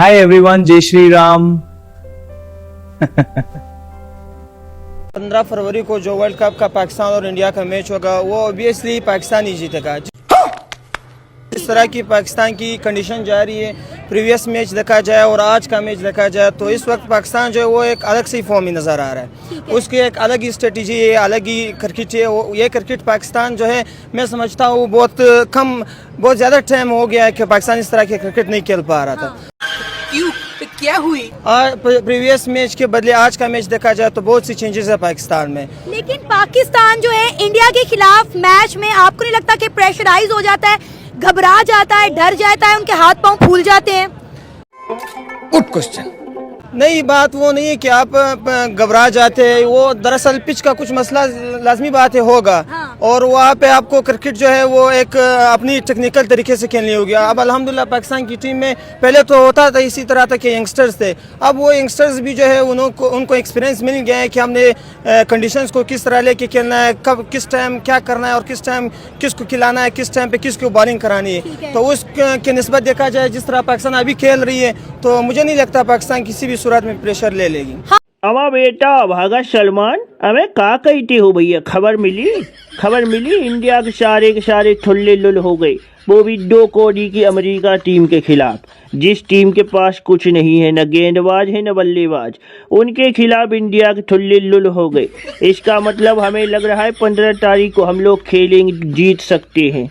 Hi everyone, जय श्री राम। 15 फरवरी को जो वर्ल्ड कप का पाकिस्तान और इंडिया का मैच होगा वो ऑब्वियसली पाकिस्तान ही जीतेगा। इस तरह की पाकिस्तान की कंडीशन जा रही है, प्रीवियस मैच देखा जाए और आज का मैच देखा जाए तो इस वक्त पाकिस्तान जो है वो एक अलग सी फॉर्म में नज़र आ रहा है। उसकी एक अलग ही स्ट्रेटजी है, अलग ही क्रिकेट है। ये क्रिकेट पाकिस्तान जो है मैं समझता हूँ बहुत ज़्यादा टाइम हो गया है कि पाकिस्तान इस तरह के क्रिकेट नहीं खेल पा रहा था। क्यों? क्या हुई? प्रीवियस मैच के बदले आज का मैच देखा जाए तो बहुत सी चेंजेस है पाकिस्तान में। लेकिन पाकिस्तान जो है इंडिया के खिलाफ मैच में आपको नहीं लगता कि प्रेशराइज हो जाता है, घबरा जाता है, डर जाता है, उनके हाथ पांव फूल जाते हैं? Good question. नहीं, बात वो नहीं है कि आप घबरा जाते हैं, वो दरअसल पिच का कुछ मसला लाजमी बात है होगा। हाँ। और वहाँ पे आपको क्रिकेट जो है वो एक अपनी टेक्निकल तरीके से खेलनी होगी। अब अल्हम्दुलिल्लाह पाकिस्तान की टीम में पहले तो होता था इसी तरह था कि यंगस्टर्स थे, अब वो यंगस्टर्स भी जो है उनको एक्सपीरियंस मिल गया है कि हमने कंडीशंस को किस तरह लेके खेलना है, कब किस टाइम क्या करना है और किस टाइम किसको खिलाना है, किस टाइम पे किसको बॉलिंग करानी है। तो उसके निस्बत देखा जाए जिस तरह पाकिस्तान अभी खेल रही है तो मुझे नहीं लगता पाकिस्तान किसी भी सूरत में प्रेशर ले लेगी। अमा बेटा भागा सलमान, हमें का कहते हो भैया? खबर मिली इंडिया के सारे थुल्ले लुल हो गए, वो भी 2 कोड़ी की अमेरिका टीम के खिलाफ। जिस टीम के पास कुछ नहीं है, न गेंदबाज है न बल्लेबाज, उनके खिलाफ इंडिया के थुल्ले लुल हो गए। इसका मतलब हमें लग रहा है 15 तारीख को हम लोग खेलेंगे, जीत सकते हैं।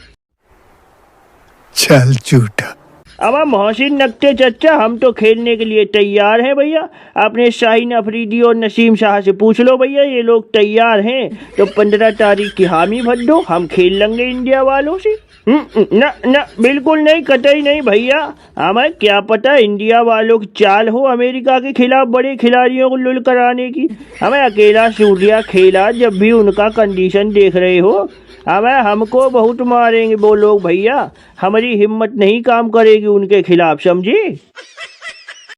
चल झूठा। अब मोहसिन नकते चचा, हम तो खेलने के लिए तैयार हैं भैया। अपने शाहीन अफरीदी और नसीम शाह से पूछ लो भैया, ये लोग तैयार हैं तो 15 तारीख की हामी भर दो, हम खेल लेंगे इंडिया वालों से। ना बिल्कुल नहीं, कतई नहीं भैया। हमें क्या पता इंडिया वालों की चाल हो अमेरिका के खिलाफ बड़े खिलाड़ियों को लुल कराने की। हमें अकेला सूर्या खेला जब भी उनका कंडीशन देख रहे हो, हमको बहुत मारेंगे वो लोग भैया, हमारी हिम्मत नहीं काम करेगी उनके खिलाफ, समझी?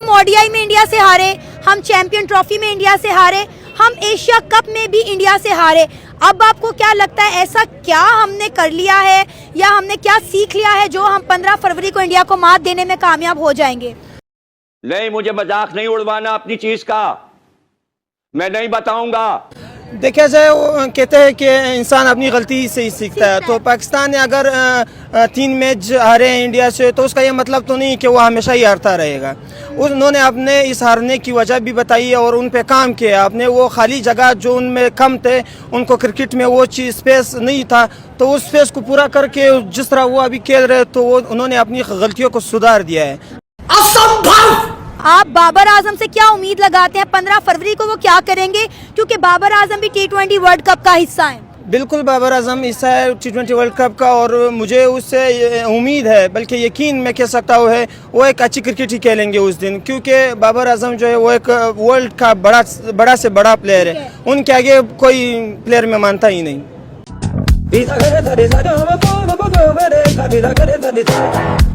हम ओडीआई में इंडिया से हारे, हम चैंपियन ट्रॉफी में इंडिया से हारे, हम एशिया कप में भी इंडिया से हारे। अब आपको क्या लगता है ऐसा क्या हमने कर लिया है या हमने क्या सीख लिया है जो हम 15 फरवरी को इंडिया को मात देने में कामयाब हो जाएंगे? नहीं, मुझे मजाक नहीं उड़वाना अपनी चीज का, मैं नहीं बताऊंगा। देखा जाए वो कहते हैं कि इंसान अपनी गलती से ही सीखता है। तो पाकिस्तान ने अगर 3 मैच हारे हैं इंडिया से तो उसका ये मतलब तो नहीं कि वो हमेशा ही हारता रहेगा। उन्होंने अपने इस हारने की वजह भी बताई है और उन पे काम किया। अपने वो खाली जगह जो उनमें कम थे, उनको क्रिकेट में वो चीज़ स्पेस नहीं था, तो उस स्पेस को पूरा करके जिस तरह वो अभी खेल रहे तो वो उन्होंने अपनी गलतियों को सुधार दिया है। असंभव! आप बाबर आजम से क्या उम्मीद लगाते हैं 15 फरवरी को वो क्या करेंगे? क्योंकि बाबर आजम भी T20 वर्ल्ड कप का हिस्सा है। बिल्कुल, बाबर आजम हिस्सा है T20 वर्ल्ड कप का और मुझे उससे उम्मीद है, बल्कि यकीन मैं कह सकता हूँ है, वो एक अच्छी क्रिकेट ही खेलेंगे उस दिन। क्योंकि बाबर आजम जो है वो एक वर्ल्ड का बड़ा से बड़ा प्लेयर है, उनके आगे कोई प्लेयर मैं मानता ही नहीं।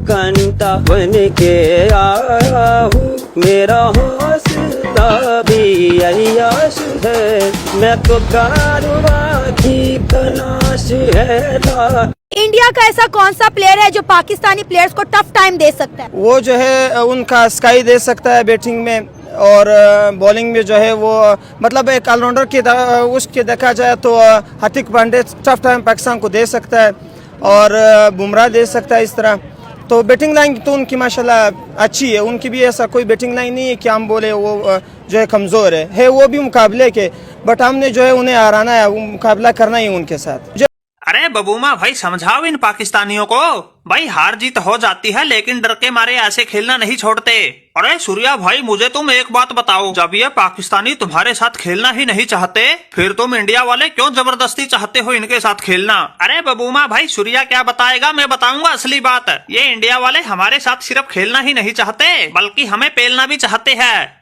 कंटा बन के आया हूँ, मेरा हौसला भी अय्याश है, मैं तो कारवां की तलाश है। इंडिया का ऐसा कौन सा प्लेयर है जो पाकिस्तानी प्लेयर्स को टफ टाइम दे सकता है? वो जो है उनका स्काई दे सकता है बैटिंग में और बॉलिंग में जो है वो मतलब एक ऑलराउंडर के उसके देखा जाए तो हार्दिक पांड्या टफ टाइम पाकिस्तान को दे सकता है और बुमराह दे सकता है इस तरह। तो बैटिंग लाइन तो उनकी माशाल्लाह अच्छी है, उनकी भी ऐसा कोई बैटिंग लाइन नहीं है कि हम बोले वो जो है कमज़ोर है वो भी मुकाबले के, बट हमने जो है उन्हें हराना है, मुकाबला करना ही उनके साथ। अरे बबूमा भाई, समझाओ इन पाकिस्तानियों को। भाई हार जीत हो जाती है लेकिन डर के मारे ऐसे खेलना नहीं छोड़ते। अरे सूर्या भाई, मुझे तुम एक बात बताओ, जब ये पाकिस्तानी तुम्हारे साथ खेलना ही नहीं चाहते फिर तुम इंडिया वाले क्यों जबरदस्ती चाहते हो इनके साथ खेलना? अरे बबूमा भाई, सूर्या क्या बताएगा, मैं बताऊंगा असली बात। ये इंडिया वाले हमारे साथ सिर्फ खेलना ही नहीं चाहते बल्कि हमें पेलना भी चाहते हैं।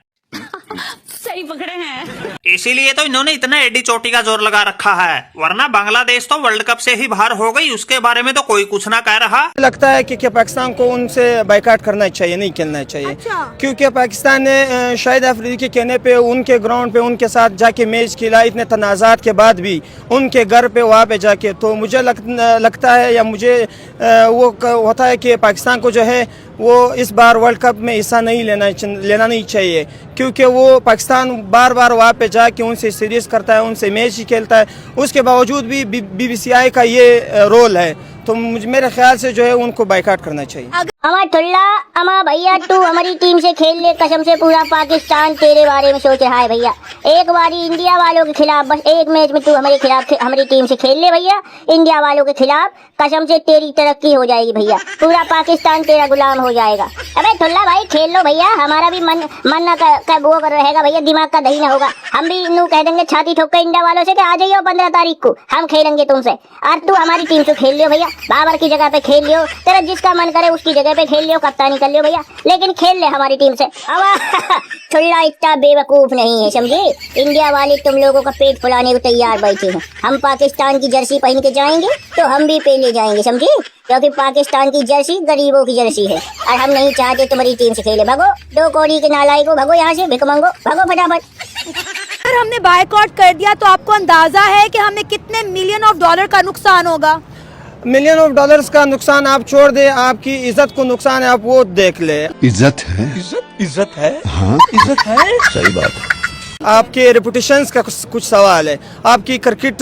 सही पकड़े हैं। इसीलिए तो इन्होंने इतना एडी चोटी का जोर लगा रखा है, वरना बांग्लादेश तो वर्ल्ड कप से ही बाहर हो गई, उसके बारे में तो कोई कुछ ना कह रहा। लगता है कि पाकिस्तान को उनसे बाइकाट करना चाहिए, नहीं खेलना चाहिए। अच्छा। क्योंकि पाकिस्तान ने शाहिद अफरीदी के कहने पे उनके ग्राउंड पे उनके साथ जाके मैच खेला, इतने तनाज़ात के बाद भी उनके घर पे वहाँ पे जाके। तो मुझे लगता है या मुझे वो होता है कि पाकिस्तान को जो है वो इस बार वर्ल्ड कप में हिस्सा नहीं लेना नहीं चाहिए, क्योंकि वो पाकिस्तान बार बार वहाँ पे जाके उनसे सीरीज करता है, उनसे मैच ही खेलता है, उसके बावजूद भी BCCI का ये रोल है। तो मेरे ख्याल से जो है उनको बाइकाट करना चाहिए। अमा ठुल्ला, अमा भैया तू हमारी टीम से खेल ले, कसम से पूरा पाकिस्तान तेरे बारे में सोच रहा है भैया। एक बारी इंडिया वालों के खिलाफ बस एक मैच में तू हमारी टीम से खेल ले भैया, इंडिया वालों के खिलाफ, कसम से तेरी तरक्की हो जाएगी भैया, पूरा पाकिस्तान तेरा गुलाम हो जाएगा। अबे ठुल्ला भाई खेल लो भैया, हमारा भी मन ना वो कर रहेगा भैया, दिमाग का दही ना होगा। हम भी नू कह देंगे छाती ठोक के इंडिया वालों से कि आ जाइए 15 तारीख को हम खेलेंगे तुमसे, और तू हमारी टीम से खेल लियो भैया, बाबर की जगह पे खेल लियो, तेरा जिसका मन करे उसकी जगह पे खेल लियो, कप्तानी कर लियो भैया, लेकिन खेल ले हमारी टीम से। अब ठुल्ला इतना बेवकूफ नहीं है समझे, इंडिया वाले तुम लोगों का पेट फुलाने को तैयार बैठे हैं। हम पाकिस्तान की जर्सी पहन के जाएंगे तो हम भी पे ले जाएंगे समझे, क्योंकि पाकिस्तान की जर्सी गरीबों की जर्सी है, और हम नहीं चाहते तुम्हारी टीम से खेले। भगो 2 कौड़ी के नालायकों, भगो यहाँ से, भिख मंगो, भगो फटाफट। अगर हमने बायकॉट कर दिया तो आपको अंदाजा है कि हमें कितने $मिलियन का नुकसान होगा? $मिलियन का नुकसान आप छोड़ दे, आपकी इज्जत को नुकसान है, आप वो देख ले। इज्जत है, इज्जत है, हाँ इज्जत है, सही बात है। आपके रेपुटेशंस का कुछ सवाल है, आपकी क्रिकेट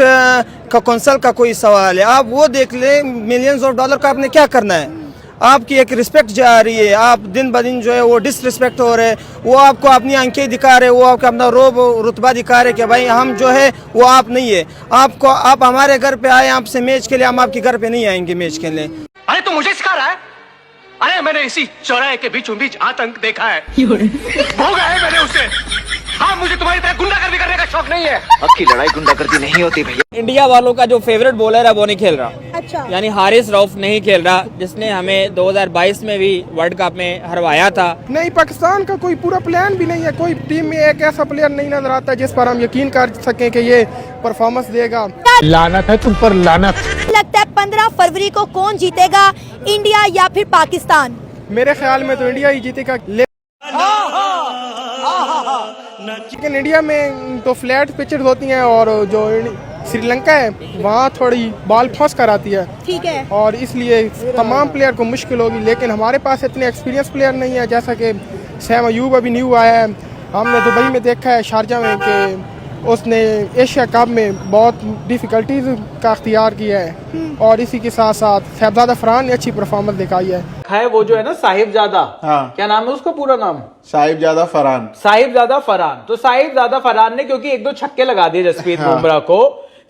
का कौंसल का कोई सवाल है, आप वो देख ले। $मिलियंस का आपने क्या करना है? आपकी एक रिस्पेक्ट जा रही है, आप दिन ब दिन जो है वो डिसरिस्पेक्ट हो रहे, वो आपको अपनी आंखें दिखा रहे, वो आपको अपना रोब रुतबा दिखा रहे कि भाई हम जो है वो आप नहीं है। आप हमारे घर पे आए आपसे मैच के लिए, हम आपके घर पे नहीं आएंगे मैच के लिए। अरे तो मुझे सिखा रहा है? अरे मैंने इसी चौराहे के बीचों बीच आतंक देखा है, भोगा है मैंने उसे। हाँ, मुझे तुम्हारी तरह गुंडागर्दी करने का शौक नहीं है। अब की लड़ाई गुंडागर्दी नहीं होती भैया। इंडिया वालों का जो फेवरेट बॉलर है वो नहीं खेल रहा। अच्छा। यानी हारिस रऊफ नहीं खेल रहा, जिसने हमें 2022 में भी वर्ल्ड कप में हरवाया था। नहीं, पाकिस्तान का कोई पूरा प्लान भी नहीं है, कोई टीम में एक ऐसा प्लेयर नहीं नजर आता जिस पर हम यकीन कर सकें कि ये परफॉर्मेंस देगा। लानत है तुम पर, लानत। लगता है 15 फरवरी को कौन जीतेगा, इंडिया या फिर पाकिस्तान? मेरे ख्याल में तो इंडिया ही जीतेगा, लेकिन इंडिया में तो फ्लैट पिचेस होती हैं और जो श्रीलंका है वहाँ थोड़ी बॉल फंस कर आती है, ठीक है, और इसलिए तमाम प्लेयर को मुश्किल होगी। लेकिन हमारे पास इतने एक्सपीरियंस प्लेयर नहीं है, जैसा कि सैम अयूब अभी न्यू आया है, हमने दुबई में देखा है, शारजा में, कि उसने एशिया कप में बहुत डिफ़िकल्टीज का अख्तियार किया है, और इसी के साथ साथ साहिबजादा फरहान ने अच्छी परफॉर्मेंस दिखाई है। वो जो है ना साहिबजादा, हाँ। क्या नाम है उसका पूरा नाम? साहिबजादा फरहान। साहिबजादा फरहान। तो साहिबजादा फरहान ने क्योंकि 1-2 छक्के लगा दिए जसप्रीत बुमराह को,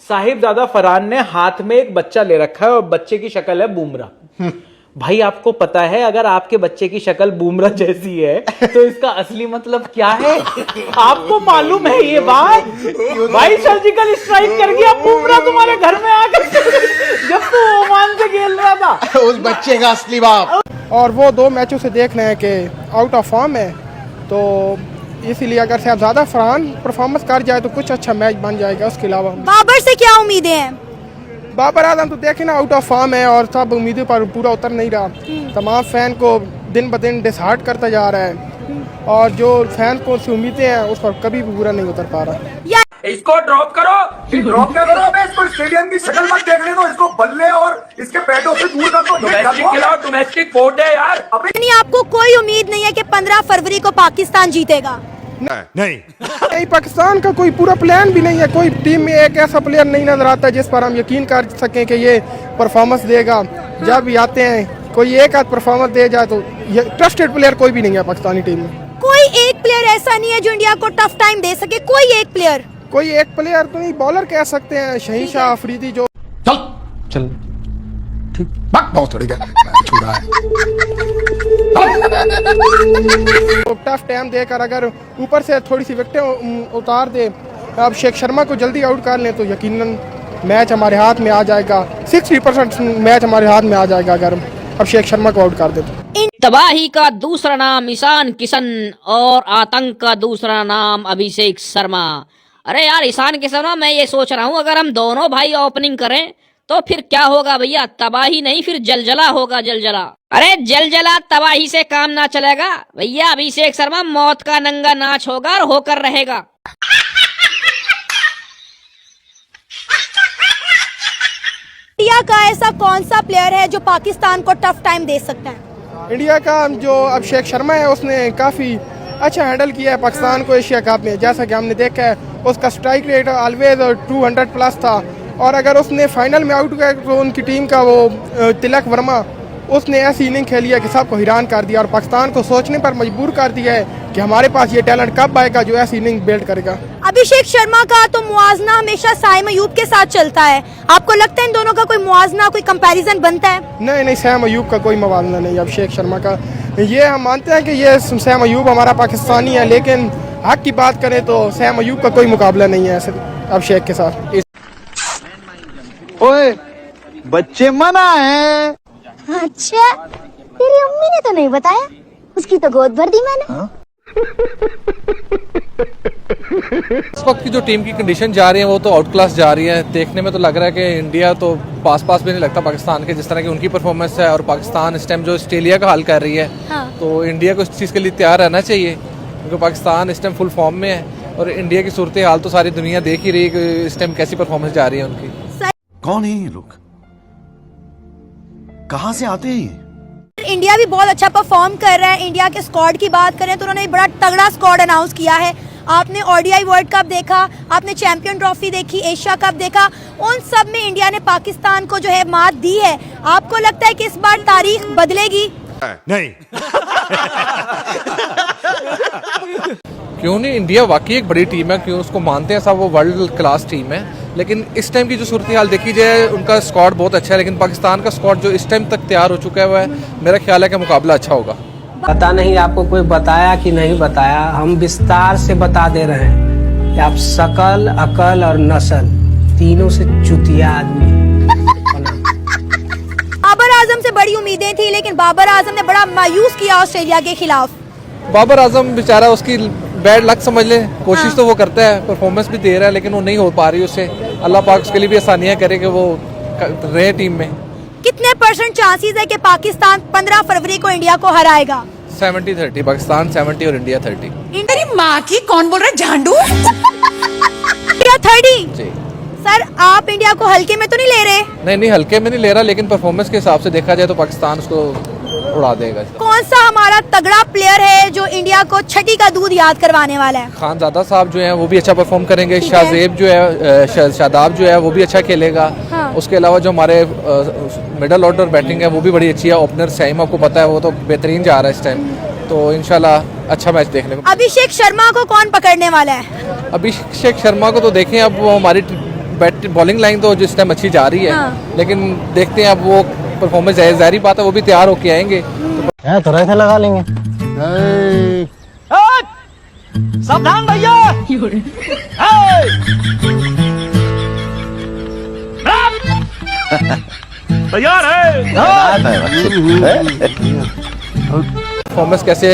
साहिबजादा फरहान ने हाथ में एक बच्चा ले रखा है और बच्चे की शक्ल है बुमराह। भाई आपको पता है अगर आपके बच्चे की शक्ल बुमराह जैसी है तो इसका असली मतलब क्या है? आपको मालूम है ये बात? भाई सर्जिकल स्ट्राइक कर गया बुमराह तुम्हारे घर में आकर जब तू ओमान से खेल रहा था। उस बच्चे का असली बाप। और वो 2 मैचों से देख रहे हैं कि आउट ऑफ फॉर्म है, तो इसीलिए अगर साहिबजादा फरहान परफॉर्मेंस कर जाए तो कुछ अच्छा मैच बन जाएगा। उसके अलावा बाबर से क्या उम्मीदें हैं? बाबर आजम तो देखे ना आउट ऑफ फॉर्म है और सब उम्मीदों पर पूरा उतर नहीं रहा, तमाम फैन को दिन ब दिन डिसहार्ट करता जा रहा है, और जो फैन को उससे उम्मीदें हैं उस पर कभी भी पूरा नहीं उतर पा रहा। इसको ड्रॉप करो, ड्रॉप क्या करो? इसको स्टेडियम की शक्ल मत देखने दो, इसको बल्ले और इसके पैडों से दूर कर दो। डोमेस्टिक खिलाओ, डोमेस्टिक स्पोर्ट है यार। यानी आपको कोई उम्मीद नहीं है कि 15 फरवरी को पाकिस्तान जीतेगा? नहीं, पाकिस्तान का कोई पूरा प्लान भी नहीं है, कोई टीम में एक ऐसा प्लेयर नहीं नजर आता जिस पर हम यकीन कर सकें कि ये परफॉर्मेंस देगा। जब भी आते हैं कोई एक आध परफॉर्मेंस दे जाए तो ट्रस्टेड प्लेयर कोई भी नहीं है पाकिस्तानी टीम में। कोई एक प्लेयर ऐसा नहीं है जो इंडिया को टफ टाइम दे सके? कोई एक प्लेयर? कोई एक प्लेयर तो नहीं, बॉलर कह सकते हैं शहीन शाह अफरीदी जो चल ठीक बहुत छोड़ा है। तो टफ टाइम देकर अगर ऊपर से थोड़ी सी विकेटें उतार दे, अब शेख शर्मा को जल्दी आउट कर लें तो यकीनन मैच हमारे हाथ में आ जाएगा। 60% मैच हमारे हाथ में आ जाएगा अगर अब शेख शर्मा को आउट कर दे तो। तबाही का दूसरा नाम ईशान किशन और आतंक का दूसरा नाम अभिषेक शर्मा। अरे यार ईशान किशन, मैं ये सोच रहा हूँ अगर हम दोनों भाई ओपनिंग करें तो फिर क्या होगा भैया? तबाही नहीं, फिर जलजला होगा, जलजला। अरे जलजला तबाही से काम ना चलेगा भैया। अभिषेक शर्मा मौत का नंगा नाच होगा और होकर रहेगा। इंडिया का ऐसा कौन सा प्लेयर है जो पाकिस्तान को टफ टाइम दे सकता है? इंडिया का जो अभिषेक शर्मा है उसने काफ़ी अच्छा हैंडल किया है पाकिस्तान को एशिया कप में। जैसा कि हमने देखा है उसका स्ट्राइक रेट ऑलवेज 200 प्लस था, और अगर उसने फाइनल में आउट हुआ तो उनकी टीम का वो तिलक वर्मा उसने ऐसी इनिंग खेली है कि सबको हैरान कर दिया और पाकिस्तान को सोचने पर मजबूर कर दिया है कि हमारे पास ये टैलेंट कब आएगा जो ऐसी इनिंग बिल्ड करेगा। अभिषेक शर्मा का तो मुआजना हमेशा सैम अयूब के साथ चलता है, आपको लगता है इन दोनों का कोई मुआजना, कोई कंपैरिजन बनता है? नहीं, सैम अयूब का कोई मुआवजा नहीं अभिषेक शर्मा का। ये हम मानते हैं कि ये सैम अयूब हमारा पाकिस्तानी है, लेकिन हक की बात करें तो सैम अयूब का कोई मुकाबला नहीं है अभिषेक के साथ। ओए बच्चे मना है। अच्छा, तेरी अम्मी ने तो नहीं बताया, उसकी तो गोद भर दी मैंने। इस वक्त की जो टीम की कंडीशन जा रही है वो तो आउट क्लास जा रही है। देखने में तो लग रहा है कि इंडिया तो पास भी नहीं लगता पाकिस्तान के, जिस तरह की उनकी परफॉर्मेंस है। और पाकिस्तान इस टाइम जो ऑस्ट्रेलिया का हाल कर रही है, तो इंडिया को इस चीज़ के लिए तैयार रहना चाहिए, क्योंकि पाकिस्तान इस टाइम फुल फॉर्म में है और इंडिया की सूरत हाल तो सारी दुनिया देख ही रही है कि इस टाइम कैसी परफॉर्मेंस जा रही है उनकी। कौन है ये लोग, कहाँ से आते हैं ये? इंडिया भी बहुत अच्छा परफॉर्म कर रहा है। इंडिया के स्क्वाड की बात करें तो उन्होंने बड़ा तगड़ा स्क्वाड अनाउंस किया है। आपने ओडीआई वर्ल्ड कप देखा, आपने चैंपियन ट्रॉफी देखी, एशिया कप देखा, उन सब में इंडिया ने पाकिस्तान को जो है मात दी है। आपको लगता है कि इस बार तारीख बदलेगी? नहीं। क्यों नहीं, इंडिया वाकई एक बड़ी टीम है, क्यों उसको मानते हैं सब, वो वर्ल्ड क्लास टीम है। लेकिन इस टाइम की जो सूरत हाल देखी जाए, उनका स्क्वाड बहुत अच्छा है, लेकिन पाकिस्तान का स्क्वाड जो इस टाइम तक तैयार हो चुका है वह मेरा ख्याल है कि मुकाबला अच्छा होगा। पता नहीं आपको कोई बताया कि नहीं बताया, हम विस्तार से बता दे रहे हैं कि आप शकल, अकल और नस्ल तीनों से चुतिया आदमी। बाबर आजम से बड़ी उम्मीदें थी, लेकिन बाबर आजम ने बड़ा मायूस किया ऑस्ट्रेलिया के खिलाफ। बाबर आजम बेचारा, उसकी बैड लक समझ ले, कोशिश तो वो करता है, परफॉर्मेंस भी दे रहा है, लेकिन वो नहीं हो पा रही उससे। अल्लाह पाक उसके लिए भी आसानियां करे कि वो रहे टीम में। कितने % चांसेस है कि पाकिस्तान 15 फरवरी को इंडिया को हराएगा? 70-30, पाकिस्तान 70 और इंडिया 30। तेरी माँ की कौन बोल रहा है, झांडू? इंडिया 30 जी। सर, आप इंडिया को हल्के में तो नहीं ले रहे? नहीं, हल्के में नहीं ले रहा, लेकिन परफॉर्मेंस के हिसाब से देखा जाए तो पाकिस्तान उसको उड़ा देगा। कौन सा हमारा तगड़ा प्लेयर है जो इंडिया को छठी का दूध याद करवाने वाला है? खानजादा साहब जो हैं वो भी अच्छा परफॉर्म करेंगे, शाहजेब जो है, शादाब जो है वो भी अच्छा खेलेगा। उसके अलावा जो हमारे मिडल ऑर्डर बैटिंग है वो भी बड़ी अच्छी है। ओपनर सईम आपको पता है वो तो बेहतरीन जा रहा है इस टाइम, तो इंशाल्लाह अच्छा मैच देखने को। अभिषेक शर्मा को कौन पकड़ने वाला है? अभिषेक शर्मा को तो देखें, अब वो हमारी बॉलिंग लाइन तो जिस टाइम अच्छी जा रही है, लेकिन देखते हैं अब वो परफॉर्मेंस जाहिर बात है वो भी तैयार होके आएंगे तो रैसे लगा लेंगे। सावधान भैया। तैयार है। परफॉर्मेंस कैसे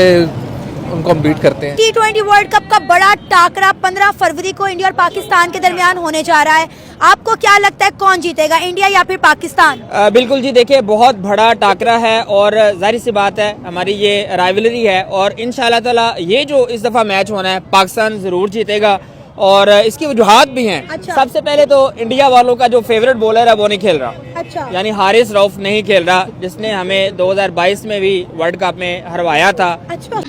उनको हम बीट करते हैं। T20 वर्ल्ड कप का बड़ा टाकरा 15 फरवरी को इंडिया और पाकिस्तान के दरमियान होने जा रहा है। आपको क्या लगता है कौन जीतेगा, इंडिया या फिर पाकिस्तान? बिल्कुल जी, देखिए बहुत बड़ा टाकरा है और जाहिर सी बात है हमारी ये राइवलरी है और इंशाल्लाह ताला ये जो इस दफा मैच होना है पाकिस्तान जरूर जीतेगा और इसकी वजूहात भी हैं। अच्छा। सबसे पहले तो इंडिया वालों का जो फेवरेट बॉलर है वो नहीं खेल रहा। अच्छा। यानी हारिस रऊफ नहीं खेल रहा, जिसने हमें 2022 में भी वर्ल्ड कप में हरवाया था। अच्छा।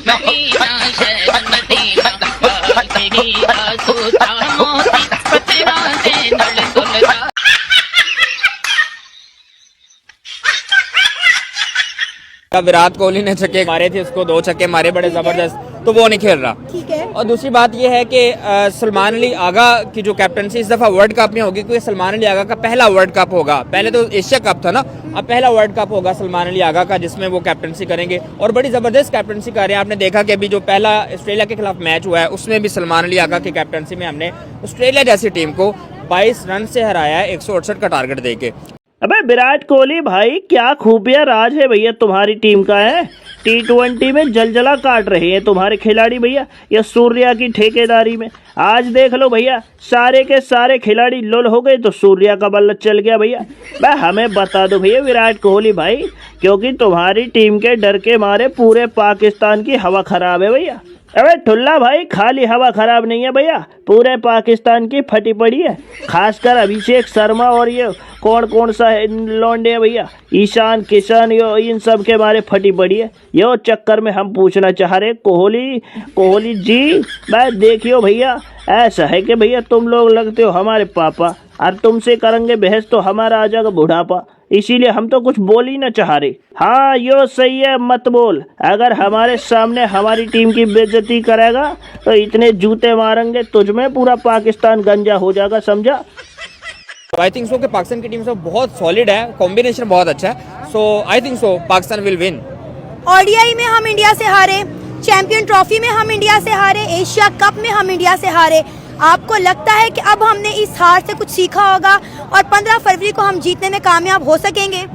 विराट कोहली ने छक्के मारे थे, उसको 2 छक्के मारे बड़े जबरदस्त, तो वो नहीं खेल रहा। ठीक है। और दूसरी बात यह है कि सलमान अली आगा की जो कैप्टनसी इस दफा वर्ल्ड कप में होगी, क्योंकि सलमान अली आगा का पहला वर्ल्ड कप होगा। पहले तो एशिया कप था ना, अब पहला वर्ल्ड कप होगा सलमान अली आगा का, जिसमें वो कैप्टनसी करेंगे और बड़ी जबरदस्त कैप्टनसी कर रहे हैं। आपने देखा कि अभी जो पहला ऑस्ट्रेलिया के खिलाफ मैच हुआ है उसमें भी सलमान अली आगा की कैप्टनसी में हमने ऑस्ट्रेलिया जैसी टीम को 22 रन से हराया है 168 का टारगेट देके। अबे विराट कोहली भाई, क्या खूबिया राज है भैया तुम्हारी टीम का है। T20 में जलजला काट रहे हैं तुम्हारे खिलाड़ी भैया, या सूर्या की ठेकेदारी में। आज देख लो भैया, सारे के सारे खिलाड़ी लुल हो गए तो सूर्या का बल्ला चल गया भैया। भाई हमें बता दो भैया विराट कोहली भाई, क्योंकि तुम्हारी टीम के डर के मारे पूरे पाकिस्तान की हवा खराब है भैया। अबे ठुल्ला भाई, खाली हवा खराब नहीं है भैया, पूरे पाकिस्तान की फटी पड़ी है। खासकर अभिषेक शर्मा और ये कौन कौन सा लौंडे हैं भैया, ईशान किशन, यो इन सब के बारे फटी पड़ी है। यो चक्कर में हम पूछना चाह रहे कोहली जी, मैं देखियो भैया, ऐसा है कि भैया तुम लोग लगते हो हमारे पापा, और तुमसे करेंगे बहस तो हमारा आ जाएगा बुढ़ापा, इसीलिए हम तो कुछ बोल ही ना चाह रहे। हाँ यो सही है, मत बोल, अगर हमारे सामने हमारी टीम की बेइज्जती करेगा तो इतने जूते मारेंगे तुझमें पूरा पाकिस्तान गंजा हो जाएगा, समझा। आई थिंक सो कि पाकिस्तान की टीम सब बहुत सॉलिड है, कॉम्बिनेशन बहुत अच्छा है, so I think so Pakistan will win. ODI में हम इंडिया से हारे, चैंपियन ट्रॉफी में हम इंडिया से हारे, एशिया कप में हम इंडिया से हारे। आपको लगता है कि अब हमने इस हार से कुछ सीखा होगा और 15 फरवरी को हम जीतने में कामयाब हो सकेंगे?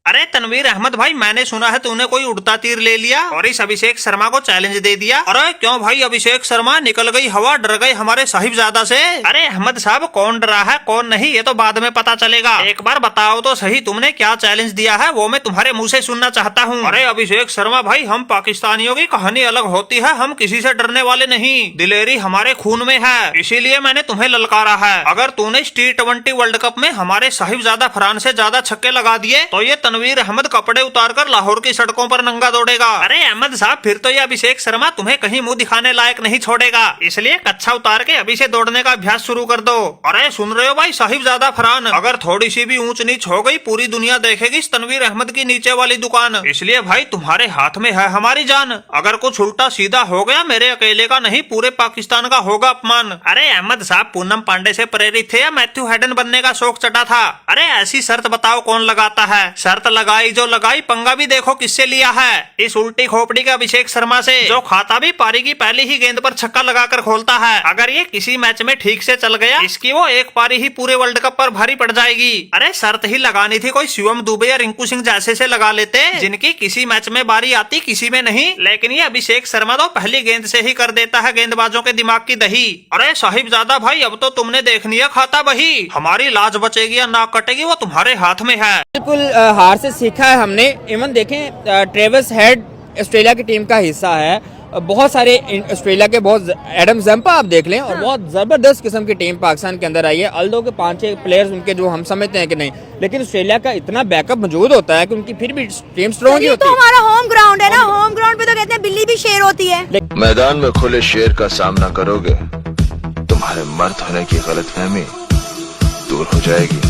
अरे तनवीर अहमद भाई, मैंने सुना है तूने कोई उड़ता तीर ले लिया और इस अभिषेक शर्मा को चैलेंज दे दिया। अरे क्यों भाई, अभिषेक शर्मा निकल गई हवा, डर गए हमारे साहिबजादा से। अरे अहमद साहब, कौन डरा है कौन नहीं ये तो बाद में पता चलेगा, एक बार बताओ तो सही तुमने क्या चैलेंज दिया है, वो मैं तुम्हारे मुंह से सुनना चाहता हूँ। अरे अभिषेक शर्मा भाई, हम पाकिस्तानियों की कहानी अलग होती है, हम किसी से डरने वाले नहीं, दिलेरी हमारे खून में है, इसीलिए मैंने तुम्हें ललकारा है। अगर तूने T20 वर्ल्ड कप में हमारे साहिबजादा फरहान से ज्यादा छक्के लगा दिए तो ये तनवीर अहमद कपड़े उतारकर लाहौर की सड़कों पर नंगा दौड़ेगा। अरे अहमद साहब, फिर तो ये अभिषेक शर्मा तुम्हें कहीं मुंह दिखाने लायक नहीं छोड़ेगा, इसलिए कच्छा उतार के अभी से दौड़ने का अभ्यास शुरू कर दो। अरे सुन रहे हो भाई साहिबजादा फरहान, अगर थोड़ी सी भी ऊंच नीच हो गई पूरी दुनिया देखेगी तनवीर अहमद की नीचे वाली दुकान, इसलिए भाई तुम्हारे हाथ में है हमारी जान, अगर कुछ उल्टा सीधा हो गया मेरे अकेले का नहीं पूरे पाकिस्तान का होगा अपमान। अरे अहमद साहब, पूनम पांडे से प्रेरित थे या मैथ्यू हेडन बनने का शौक चटा था? अरे ऐसी शर्त बताओ कौन लगाता है, शर्त लगाई जो लगाई, पंगा भी देखो किससे लिया है, इस उल्टी खोपड़ी के अभिषेक शर्मा से, जो खाता भी पारी की पहली ही गेंद पर छक्का लगाकर खोलता है। अगर ये किसी मैच में ठीक से चल गया, इसकी वो एक पारी ही पूरे वर्ल्ड कप पर भारी पड़ जाएगी। अरे शर्त ही लगानी थी कोई शिवम दुबे या रिंकू सिंह जैसे से लगा लेते, जिनकी किसी मैच में बारी आती किसी में नहीं, लेकिन ये अभिषेक शर्मा तो पहली गेंद से ही कर देता है गेंदबाजों के दिमाग की दही। अरे साहिबजादा भाई, अब तो तुमने देखनी है खाता बही, हमारी लाज बचेगी या नाक कटेगी वो तुम्हारे हाथ में है। बिल्कुल हार से सीखा है हमने। इवन देखें ट्रेविस हेड ऑस्ट्रेलिया की टीम का हिस्सा है, बहुत सारे ऑस्ट्रेलिया के बहुत, एडम जम्पा आप देख लें, और बहुत जबरदस्त किस्म की टीम पाकिस्तान के अंदर आई है। अल्दो के 5-6 प्लेयर्स उनके जो हम समझते हैं कि नहीं, लेकिन ऑस्ट्रेलिया का इतना बैकअप मौजूद होता है कि उनकी फिर भी टीम स्ट्रॉन्ग ही होती है। तो हमारा होम ग्राउंड है ना, होम ग्राउंड पे तो कहते हैं बिल्ली भी शेर होती है। मैदान में खुले शेर का सामना करोगे, तुम्हारे मर्द होने की गलतफहमी दूर हो जाएगी।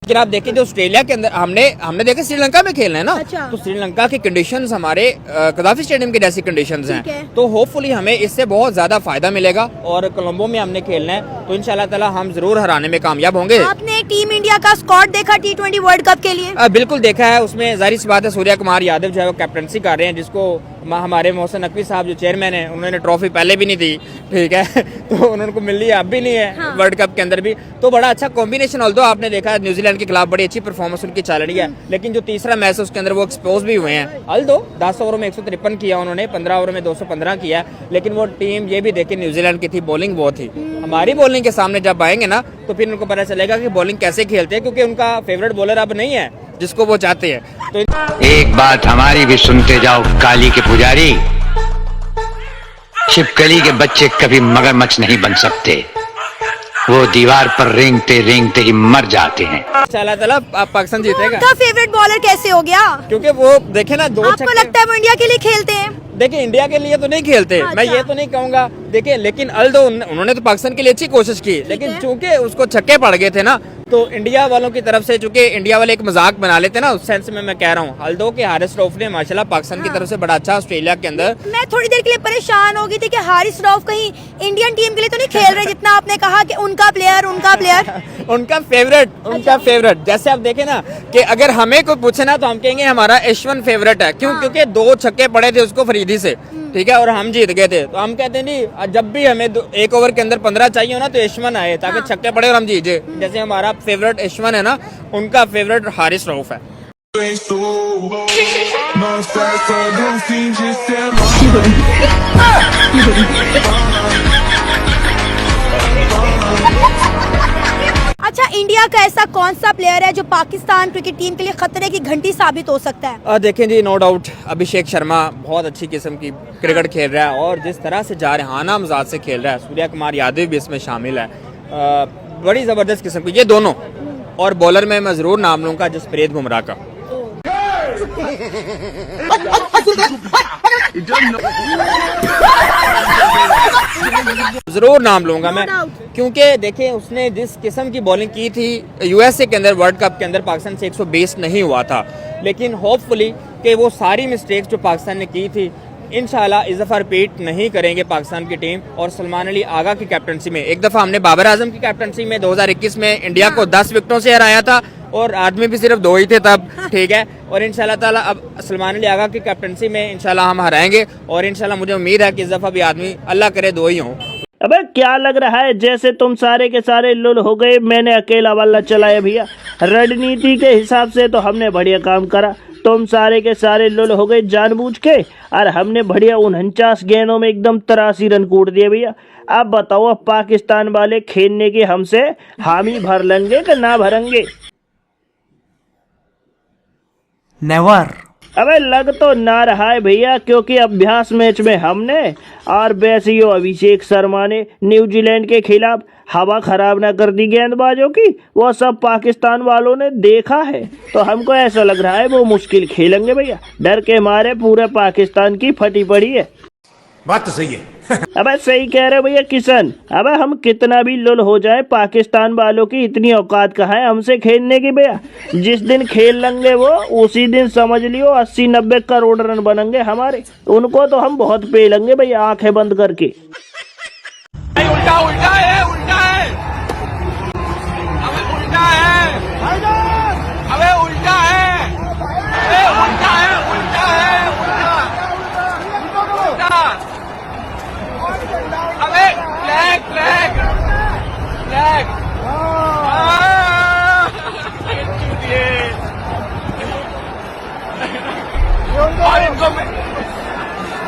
लेकिन आप देखें जो ऑस्ट्रेलिया के अंदर हमने देखा श्रीलंका में खेलना है ना, अच्छा। तो श्रीलंका की कंडीशंस हमारे कदाफी स्टेडियम की जैसी कंडीशंस हैं, तो होपफुली हमें इससे बहुत ज्यादा फायदा मिलेगा, और कोलंबो में हमने खेलना है तो इंशाल्लाह ताला हम जरूर हराने में कामयाब होंगे। आपने टीम इंडिया का स्क्वाड देखा T20 वर्ल्ड कप के लिए? बिल्कुल देखा है, उसमें जाहिर सी बात है सूर्या कुमार यादव जो है वो कैप्टनसी कर रहे हैं, जिसको हमारे मोहसिन नकवी साहब जो चेयरमैन है, उन्होंने ट्रॉफी पहले भी नहीं दी, ठीक है तो उनको मिल रही है, अब भी नहीं है वर्ल्ड कप के अंदर भी, तो बड़ा अच्छा कॉम्बिनेशन। ऑल्दो आपने देखा न्यूजीलैंड के खिलाफ बड़ी अच्छी परफॉर्मेंस उनकी चल रही है, लेकिन जो तीसरा मैच है उसके अंदर वो एक्सपोज भी हुए हैं। अल्दो 10 ओवरों में 153 किया उन्होंने, 15 ओवर में 215 किया, लेकिन वो टीम ये भी देखे न्यूजीलैंड की थी, बॉलिंग वो थी। हमारी बॉलिंग के सामने जब आएंगे ना तो फिर उनको पता चलेगा कि बॉलिंग कैसे खेलते हैं, क्योंकि उनका फेवरेट बॉलर अब नहीं है जिसको वो चाहते हैं। तो एक बात हमारी भी सुनते जाओ काली के पुजारी, छिपकली के बच्चे कभी मगरमच्छ नहीं बन सकते, वो दीवार पर रेंगते रेंगते ही मर जाते हैं। इंशाल्लाह ताला पाकिस्तान जीतेगा। आपका फेवरेट बॉलर कैसे हो गया? क्योंकि वो देखे ना, दो आपको लगता है वो इंडिया के लिए खेलते हैं? देखिए इंडिया के लिए तो नहीं खेलते, मैं ये तो नहीं कहूँगा, देखिए लेकिन अल्दो उन्होंने तो पाकिस्तान के लिए अच्छी कोशिश की, लेकिन चूंकि उसको छक्के पड़ गए थे ना, तो इंडिया वालों की तरफ से, चूंकि इंडिया वाले एक मजाक बना लेते ना, उस सेंस में मैं कह रहा हूँ अल्दो के हारिस रऊफ ने माशाल्लाह पाकिस्तान की तरफ से बड़ा अच्छा ऑस्ट्रेलिया के अंदर। मैं थोड़ी देर के लिए परेशान हो गई थी कि हारिस रऊफ कहीं इंडियन टीम के लिए तो नहीं खेल रहे, जितना आपने कहा कि उनका प्लेयर उनका फेवरेट। जैसे आप देखें ना कि अगर हमें कोई पूछे ना तो हम कहेंगे हमारा यशवन फेवरेट है, क्यों? क्योंकि 2 छक्के पड़े थे उसको फरीदी से, ठीक है, और हम जीत गए थे, तो हम कहते हैं नहीं, जब भी हमें 1 ओवर के अंदर 15 चाहिए हो ना तो यशवन आए, ताकि छक्के पड़े और हम जीते। जैसे हमारा फेवरेट यशवन है ना, उनका फेवरेट हारिस रऊफ है। अच्छा, इंडिया का ऐसा कौन सा प्लेयर है जो पाकिस्तान क्रिकेट टीम के लिए खतरे की घंटी साबित हो सकता है? देखें जी, नो डाउट अभिषेक शर्मा बहुत अच्छी किस्म की क्रिकेट खेल रहा है और जिस तरह से जरहाना मजाज से खेल रहा है, सूर्या कुमार यादव भी इसमें शामिल है, बड़ी ज़बरदस्त किस्म की ये दोनों। और बॉलर में मैं ज़रूर नाम लूँगा जसप्रीत बुमराह का। जरूर नाम लूंगा मैं, क्योंकि देखें उसने जिस किस्म की बॉलिंग की थी यूएसए के अंदर, वर्ल्ड कप के अंदर पाकिस्तान से 120 नहीं हुआ था, लेकिन होपफुली कि वो सारी मिस्टेक्स जो पाकिस्तान ने की थी इंशाल्लाह इस दफ़ा रिपीट नहीं करेंगे पाकिस्तान की टीम। और सलमान अली आगा की कैप्टनसी में, एक दफ़ा हमने बाबर आजम की कैप्टनसी में 2021 में इंडिया को 10 विकेटों से हराया था और आदमी भी सिर्फ 2 ही थे तब, ठीक है। और इंशाल्लाह ताला अब सलमान अली आगा की कैप्टनसी में इंशाल्लाह हम हराएंगे और इंशाल्लाह मुझे उम्मीद है कि इस दफ़ा भी आदमी अल्लाह करे 2 ही हों। अबे क्या लग रहा है जैसे तुम सारे के सारे लुल हो गए, मैंने अकेला वाला चलाया भैया। रणनीति के हिसाब से तो हमने बढ़िया काम करा, तुम सारे के सारे लुल हो गए जानबूझ के, और हमने बढ़िया 49 गेंदों में एकदम 83 रन कूट दिए भैया। अब बताओ, अब पाकिस्तान वाले खेलने के हमसे हामी भर लेंगे कि ना भरेंगे? नेवर। अबे लग तो ना रहा है भैया, क्योंकि अभ्यास मैच में हमने और वैसे अभिषेक शर्मा ने न्यूजीलैंड के खिलाफ हवा खराब ना कर दी गेंदबाजों की, वो सब पाकिस्तान वालों ने देखा है। तो हमको ऐसा लग रहा है वो मुश्किल खेलेंगे भैया, डर के मारे पूरे पाकिस्तान की फटी पड़ी है। बात तो सही है। अबे सही कह रहे भैया किशन। अबे हम कितना भी लुल हो जाए, पाकिस्तान वालों की इतनी औकात कहाँ है हमसे खेलने की भैया। जिस दिन खेल लेंगे वो उसी दिन समझ लियो 80-90 करोड़ रन बनेंगे हमारे। उनको तो हम बहुत पे लेंगे भैया, आंखें बंद करके। उल्टा उल्टा है, उल्टा है, अबे उल्टा है, अबे उल्टा है, अबे उल्टा है, उल्टा है, उल्टा, अबे फ्लैग फ्लैग फ्लैग,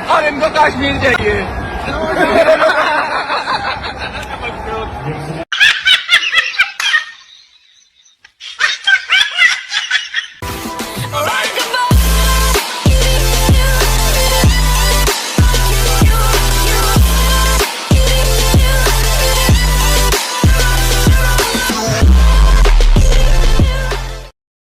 और इनको कश्मीर चाहिए।